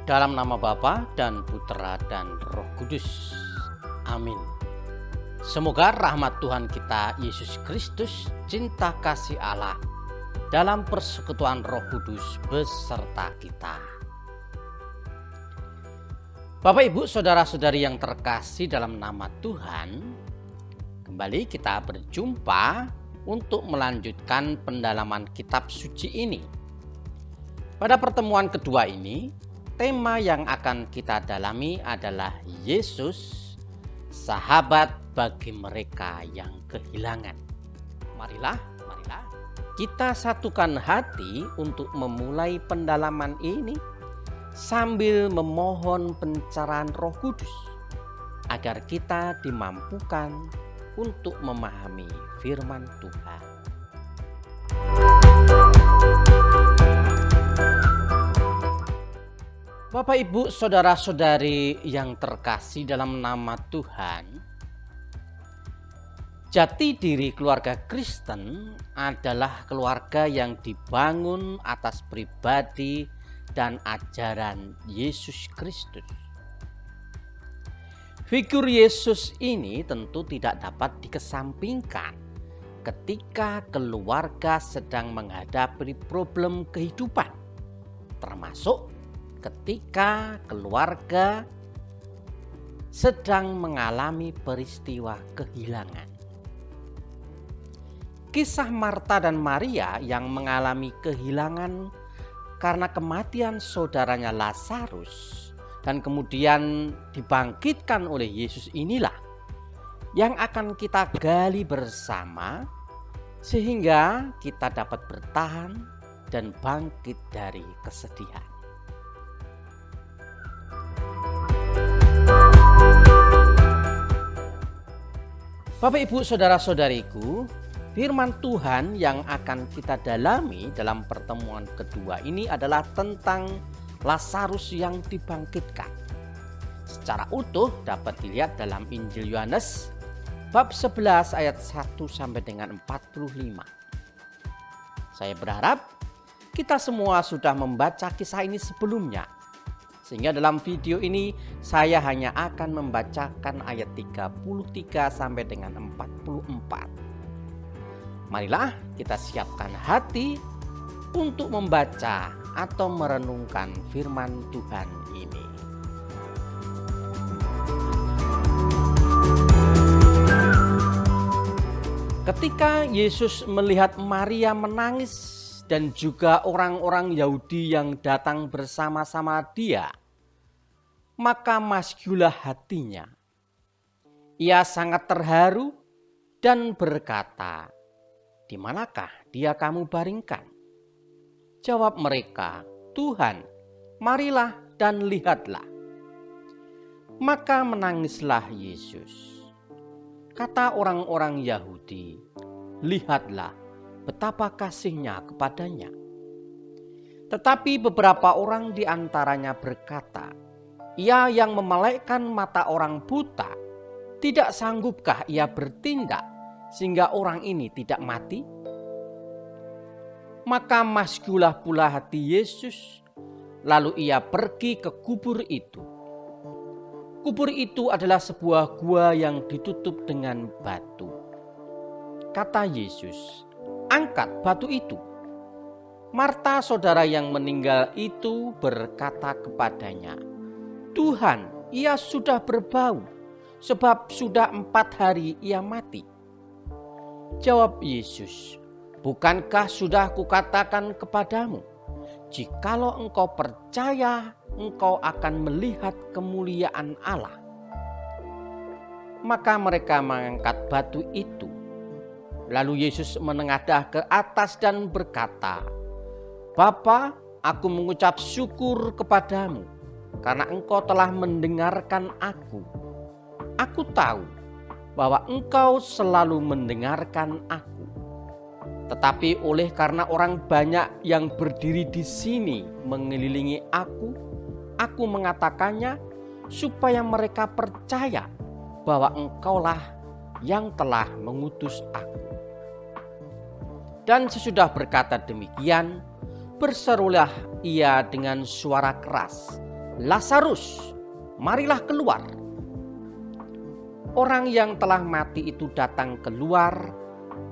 Dalam nama Bapa dan Putera dan Roh Kudus. Amin. Semoga rahmat Tuhan kita Yesus Kristus, cinta kasih Allah, dalam persekutuan Roh Kudus beserta kita. Bapak, Ibu, saudara-saudari yang terkasih dalam nama Tuhan, kembali kita berjumpa untuk melanjutkan pendalaman kitab suci ini. Pada pertemuan kedua ini, tema yang akan kita dalami adalah Yesus, sahabat bagi mereka yang kehilangan. Marilah kita satukan hati untuk memulai pendalaman ini sambil memohon pencerahan Roh Kudus agar kita dimampukan untuk memahami firman Tuhan. Bapak, Ibu, saudara-saudari yang terkasih dalam nama Tuhan, jati diri keluarga Kristen adalah keluarga yang dibangun atas pribadi dan ajaran Yesus Kristus. Figur Yesus ini tentu tidak dapat dikesampingkan ketika keluarga sedang menghadapi problem kehidupan, termasuk ketika keluarga sedang mengalami peristiwa kehilangan. Kisah Marta dan Maria yang mengalami kehilangan karena kematian saudaranya Lazarus dan kemudian dibangkitkan oleh Yesus inilah yang akan kita gali bersama sehingga kita dapat bertahan dan bangkit dari kesedihan. Bapak, Ibu, saudara-saudariku, firman Tuhan yang akan kita dalami dalam pertemuan kedua ini adalah tentang Lazarus yang dibangkitkan. Secara utuh dapat dilihat dalam Injil Yohanes bab 11 ayat 1 sampai dengan 45. Saya berharap kita semua sudah membaca kisah ini sebelumnya, sehingga dalam video ini saya hanya akan membacakan ayat 33 sampai dengan 44. Marilah kita siapkan hati untuk membaca atau merenungkan firman Tuhan ini. Ketika Yesus melihat Maria menangis dan juga orang-orang Yahudi yang datang bersama-sama dia, maka masyulah hatinya. Ia sangat terharu dan berkata, "Di manakah dia kamu baringkan?" Jawab mereka, "Tuhan, marilah dan lihatlah." Maka menangislah Yesus. Kata orang-orang Yahudi, "Lihatlah betapa kasihnya kepadanya." Tetapi beberapa orang di antaranya berkata, "Ia yang memelekkan mata orang buta, tidak sanggupkah ia bertindak sehingga orang ini tidak mati?" Maka masyulah pula hati Yesus, lalu ia pergi ke kubur itu. Kubur itu adalah sebuah gua yang ditutup dengan batu. Kata Yesus, "Angkat batu itu." Marta, saudara yang meninggal itu, berkata kepadanya, "Tuhan, ia sudah berbau, sebab sudah 4 hari ia mati." Jawab Yesus, "Bukankah sudah kukatakan kepadamu, jikalau engkau percaya, engkau akan melihat kemuliaan Allah?" Maka mereka mengangkat batu itu. Lalu Yesus menengadah ke atas dan berkata, "Bapa, aku mengucap syukur kepadamu, karena engkau telah mendengarkan aku. Aku tahu bahwa engkau selalu mendengarkan aku. Tetapi oleh karena orang banyak yang berdiri di sini mengelilingi aku mengatakannya supaya mereka percaya bahwa engkaulah yang telah mengutus aku." Dan sesudah berkata demikian, berserulah ia dengan suara keras "Lazarus, marilah keluar." Orang yang telah mati itu datang keluar,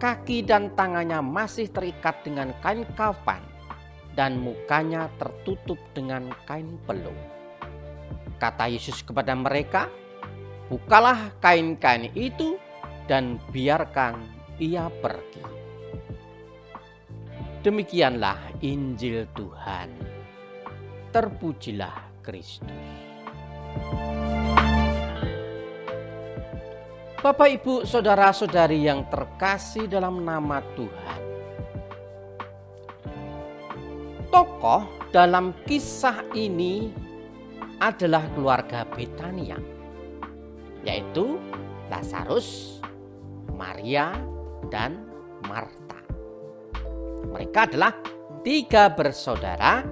kaki dan tangannya masih terikat dengan kain kafan dan mukanya tertutup dengan kain pelung. Kata Yesus kepada mereka, "Bukalah kain-kain itu dan biarkan ia pergi." Demikianlah Injil Tuhan. Terpujilah Kristus. Bapak, Ibu, saudara-saudari yang terkasih dalam nama Tuhan. Tokoh dalam kisah ini adalah keluarga Betania, yaitu Lazarus, Maria, dan Marta. Mereka adalah 3 bersaudara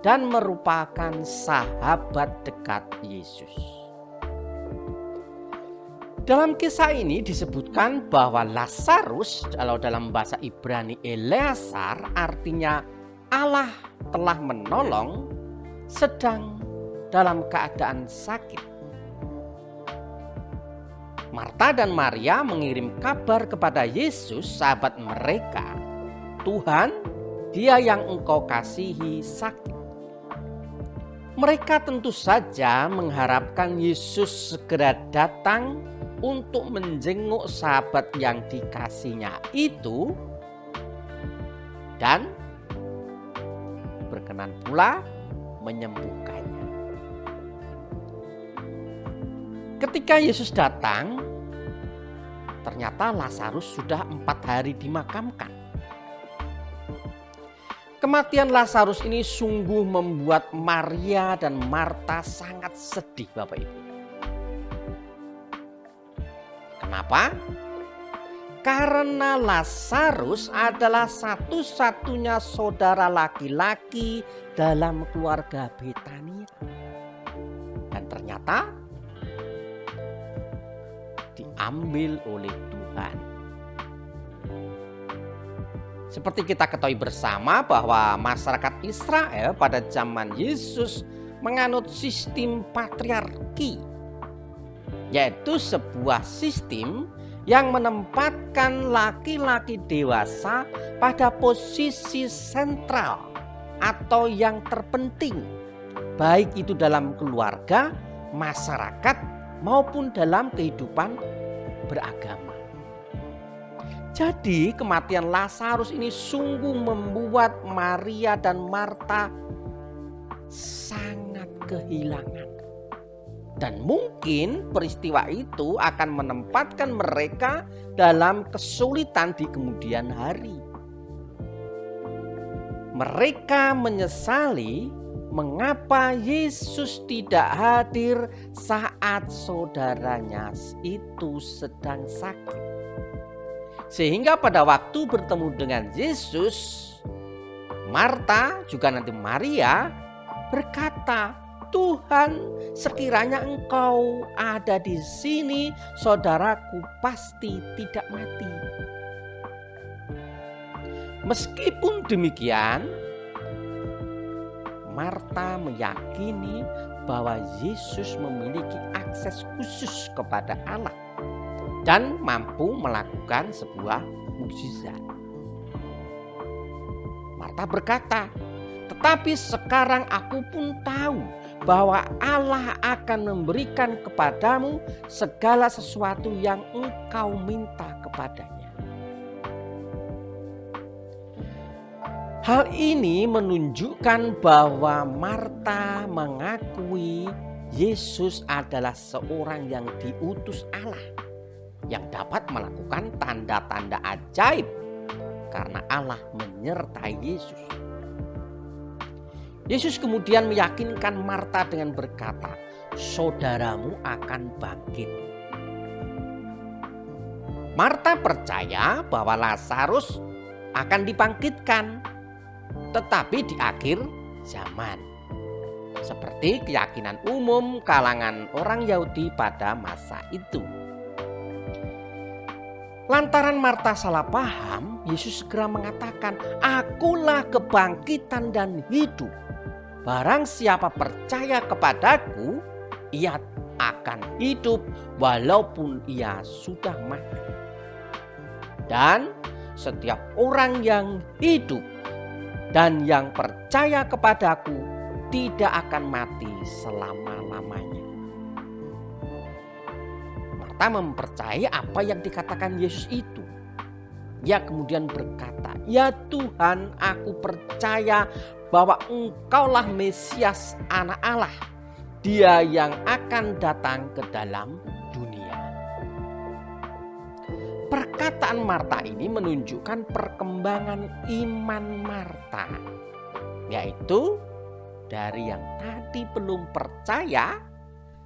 dan merupakan sahabat dekat Yesus. Dalam kisah ini disebutkan bahwa Lazarus, kalau dalam bahasa Ibrani Eleazar, artinya Allah telah menolong, sedang dalam keadaan sakit. Marta dan Maria mengirim kabar kepada Yesus, sahabat mereka, "Tuhan, Dia yang Engkau kasihi sakit." Mereka tentu saja mengharapkan Yesus segera datang untuk menjenguk sahabat yang dikasihnya itu dan berkenan pula menyembuhkannya. Ketika Yesus datang, ternyata Lazarus sudah 4 hari dimakamkan. Kematian Lazarus ini sungguh membuat Maria dan Marta sangat sedih, Bapak Ibu. Kenapa? Karena Lazarus adalah satu-satunya saudara laki-laki dalam keluarga Betania. Dan ternyata diambil oleh Tuhan. Seperti kita ketahui bersama bahwa masyarakat Israel pada zaman Yesus menganut sistem patriarki, yaitu sebuah sistem yang menempatkan laki-laki dewasa pada posisi sentral atau yang terpenting, baik itu dalam keluarga, masyarakat, maupun dalam kehidupan beragama. Jadi kematian Lazarus ini sungguh membuat Maria dan Marta sangat kehilangan. Dan mungkin peristiwa itu akan menempatkan mereka dalam kesulitan di kemudian hari. Mereka menyesali mengapa Yesus tidak hadir saat saudaranya itu sedang sakit. Sehingga pada waktu bertemu dengan Yesus, Marta juga nanti Maria berkata, "Tuhan, sekiranya Engkau ada di sini, saudaraku pasti tidak mati." Meskipun demikian, Marta meyakini bahwa Yesus memiliki akses khusus kepada Allah dan mampu melakukan sebuah mukjizat. Marta berkata, "Tetapi sekarang aku pun tahu bahwa Allah akan memberikan kepadamu segala sesuatu yang engkau minta kepadanya." Hal ini menunjukkan bahwa Marta mengakui Yesus adalah seorang yang diutus Allah, yang dapat melakukan tanda-tanda ajaib karena Allah menyertai Yesus. Yesus kemudian meyakinkan Marta dengan berkata, "Saudaramu akan bangkit." Marta percaya bahwa Lazarus akan dibangkitkan, tetapi di akhir zaman, seperti keyakinan umum kalangan orang Yahudi pada masa itu. Lantaran Marta salah paham, Yesus segera mengatakan, "Akulah kebangkitan dan hidup. barang siapa percaya kepadaku, ia akan hidup walaupun ia sudah mati. Dan setiap orang yang hidup dan yang percaya kepadaku tidak akan mati selama-lamanya. Marta mempercayai apa yang dikatakan Yesus itu. Ia kemudian berkata, "Ya Tuhan, aku percaya bahwa Engkaulah Mesias, Anak Allah, Dia yang akan datang ke dalam dunia." Perkataan Marta ini menunjukkan perkembangan iman Marta, yaitu dari yang tadi belum percaya,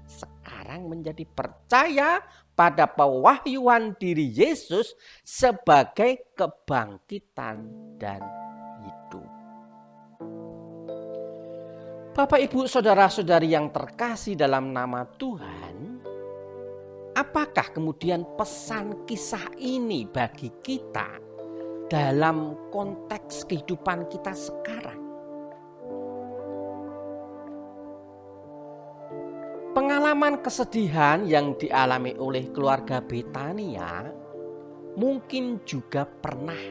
sekarang menjadi percaya pada pewahyuan diri Yesus sebagai kebangkitan dan hidup. Bapak, Ibu, saudara-saudari yang terkasih dalam nama Tuhan, apakah kemudian pesan kisah ini bagi kita dalam konteks kehidupan kita sekarang? Pengalaman kesedihan yang dialami oleh keluarga Betania mungkin juga pernah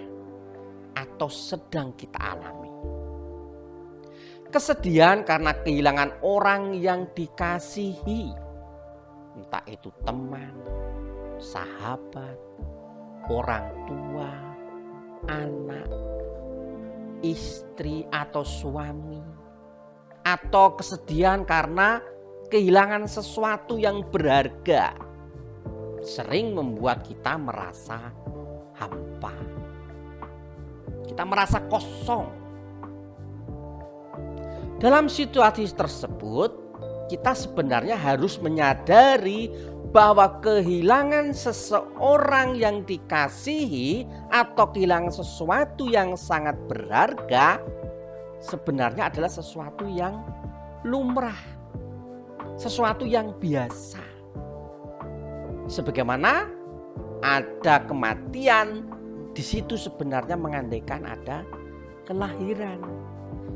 atau sedang kita alami. Kesedihan karena kehilangan orang yang dikasihi, entah itu teman, sahabat, orang tua, anak, istri atau suami, atau kesedihan karena kehilangan sesuatu yang berharga, sering membuat kita merasa hampa. Kita merasa kosong. Dalam situasi tersebut, kita sebenarnya harus menyadari bahwa kehilangan seseorang yang dikasihi atau kehilangan sesuatu yang sangat berharga sebenarnya adalah sesuatu yang lumrah, sesuatu yang biasa. Sebagaimana ada kematian, di situ sebenarnya mengandaikan ada kelahiran.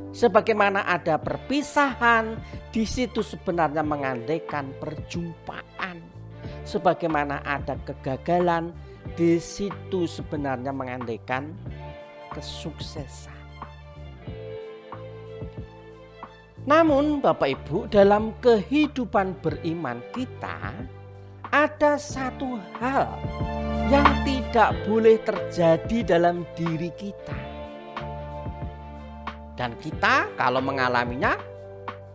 Sebagaimana ada perpisahan, di situ sebenarnya mengandaikan perjumpaan. Sebagaimana ada kegagalan, di situ sebenarnya mengandaikan kesuksesan. Namun Bapak Ibu, dalam kehidupan beriman kita ada satu hal yang tidak boleh terjadi dalam diri kita. Dan kita kalau mengalaminya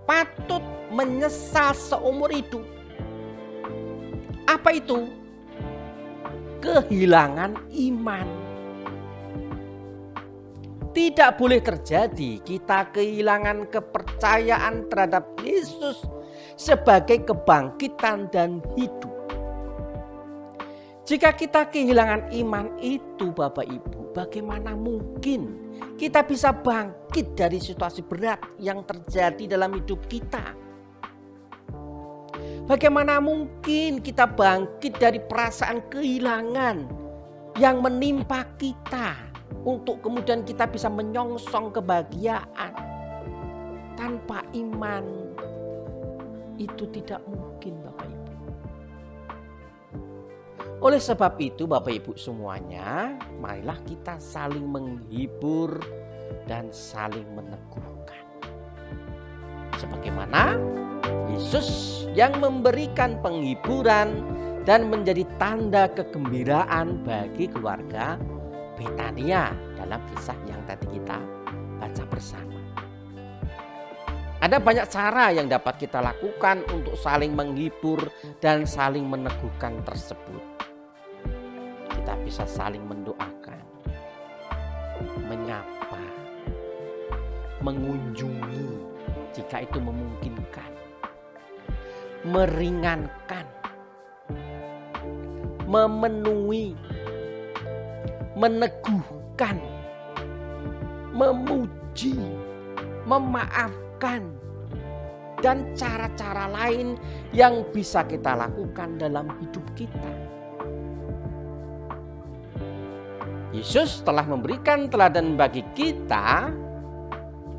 patut menyesal seumur hidup. Apa itu? Kehilangan iman. Tidak boleh terjadi kita kehilangan kepercayaan terhadap Yesus sebagai kebangkitan dan hidup. Jika kita kehilangan iman itu, Bapak Ibu, bagaimana mungkin kita bisa bangkit dari situasi berat yang terjadi dalam hidup kita? Bagaimana mungkin kita bangkit dari perasaan kehilangan yang menimpa kita untuk kemudian kita bisa menyongsong kebahagiaan? Tanpa iman itu tidak mungkin, Bapak Ibu. Oleh sebab itu Bapak Ibu semuanya, marilah kita saling menghibur dan saling meneguhkan. Sebagaimana Yesus yang memberikan penghiburan dan menjadi tanda kegembiraan bagi keluarga Betania dalam kisah yang tadi kita baca bersama. Ada banyak cara yang dapat kita lakukan untuk saling menghibur dan saling meneguhkan tersebut. Kita bisa saling mendoakan, menyapa, mengunjungi jika itu memungkinkan, meringankan, memenuhi, meneguhkan, memuji, memaafkan, dan cara-cara lain yang bisa kita lakukan dalam hidup kita. Yesus telah memberikan teladan bagi kita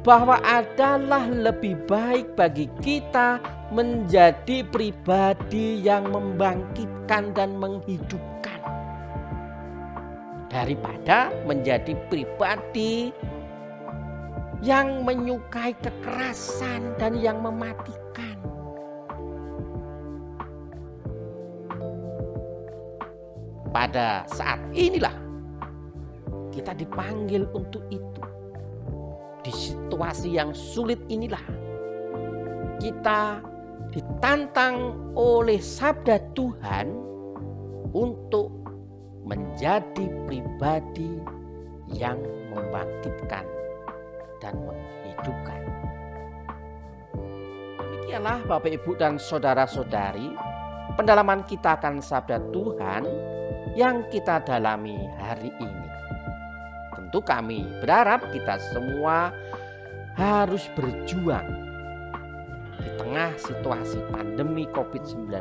bahwa adalah lebih baik bagi kita menjadi pribadi yang membangkitkan dan menghidupkan daripada menjadi pribadi yang menyukai kekerasan dan yang mematikan. Pada saat inilah kita dipanggil untuk itu. Di situasi yang sulit inilah kita ditantang oleh sabda Tuhan untuk menjadi pribadi yang membangkitkan dan menghidupkan. Demikianlah Bapak, Ibu, dan saudara-saudari, pendalaman kita akan sabda Tuhan yang kita dalami hari ini. Tentu kami berharap kita semua harus berjuang di tengah situasi pandemi COVID-19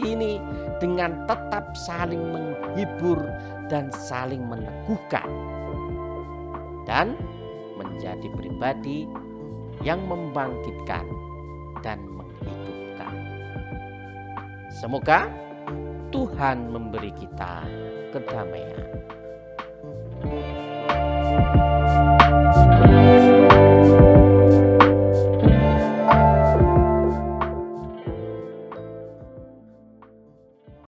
ini dengan tetap saling menghibur dan saling meneguhkan dan menjadi pribadi yang membangkitkan dan menghidupkan. Semoga Tuhan memberi kita kedamaian.